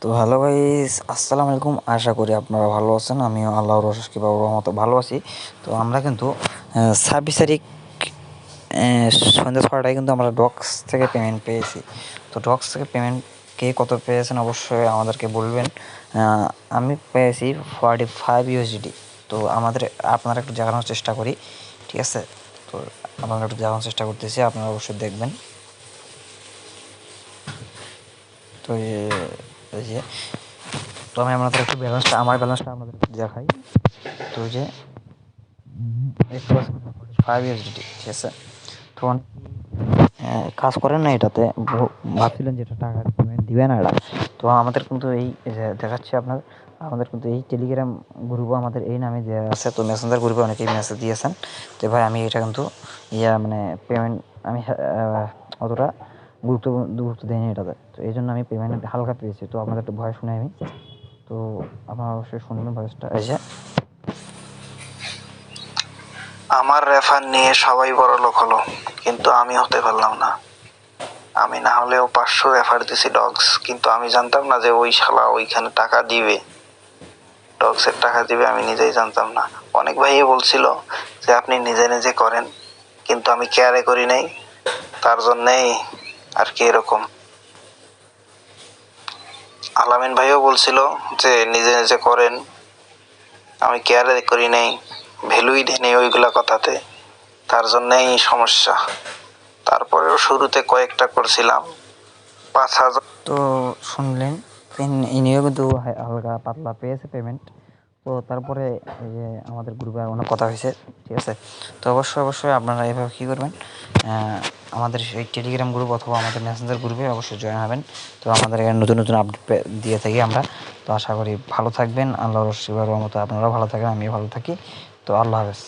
তো hello guys, আসসালামু আলাইকুম। আশা করি আপনারা ভালো আছেন। আমিও আল্লাহর অশেষ কৃপায় রহমতে ভালো আছি। তো আমরা কিন্তু 26 তারিখ সন্ধ্যা 6টায় কিন্তু আমরা ডক্স থেকে পেমেন্ট পেয়েছি। তো ডক্স থেকে পেমেন্ট কে কত পেয়েছেন অবশ্যই আমাদেরকে বলবেন। আমি পেয়েছি 45 USDT। তো আপনারা একটু জানানোর চেষ্টা করি, ঠিক আছে? তো আপনারা একটু জানানোর চেষ্টা করতেছি, আপনারা অবশ্যই দেখবেন। তো এই যে তো আমি আপনাদের একটু আমার ব্যালেন্সটা আপনাদের দেখাই। তো ওই যে 5 USDT, ঠিক আছে? তো কাজ করেন না এটাতে, ভাবছিলেন যে এটা টাকা পেমেন্ট দিবে না এরা। তো আমাদের কিন্তু এই যে দেখাচ্ছি আমাদের কিন্তু এই টেলিগ্রাম গ্রুপও আমাদের এই নামে দেওয়া আছে। তো মেসেঞ্জার গ্রুপে অনেকেই মেসেজ দিয়েছেন তো ভাই আমি এটা কিন্তু মানে পেমেন্ট আমি অতটা গুরুত্ব দিইনি এটাতে। তো এই জন্য আমি পেমেন্ট হালকা পেয়েছি। তো আপনাদের একটু ভয় শুনে আমি, তো আপনারা অবশ্যই শুনবেন ভয়েসটা। এই যে আমার রেফার নিয়ে সবাই বড় লোক হলো, কিন্তু আমি হতে পারলাম না। আমি না হলেও 500 রেফার দিছি ডগস, কিন্তু আমি জানতাম না যে ওই শালা ওইখানে টাকা দিবে, ডগসের টাকা দিবে, আমি নিজেই জানতাম না। অনেক ভাইই বলছিল যে আপনি নিজে নিজে করেন, কিন্তু আমি কেয়ারে করি নাই, তার জন্যেই আর কি এরকম। আলামিন ভাইও বলছিল যে নিজে নিজে করেন, আমি কেয়ারে করি নাই, ভ্যালুই দিই নাই ওইগুলা কথাতে, তার জন্যেই সমস্যা। তারপরেও শুরুতে কয়েকটা করছিলাম 5,000। তো শুনলেন, ইনিও কিন্তু হালকা পাতলা পেয়েছে পেমেন্ট। তো তারপরে এই যে আমাদের গ্রুপে অনেক কথা হয়েছে, ঠিক আছে? তো অবশ্যই আপনারা এভাবে কী করবেন, আমাদের এই টেলিগ্রাম গ্রুপ অথবা আমাদের মেসেঞ্জার গ্রুপে অবশ্যই জয়েন হবেন। তো আমাদের এখানে নতুন নতুন আপডেট দিয়ে থাকি আমরা। তো আশা করি ভালো থাকবেন। আল্লাহর রহমতে আপনারাও ভালো থাকেন, আমিও ভালো থাকি। তো আল্লাহ হাফেজ।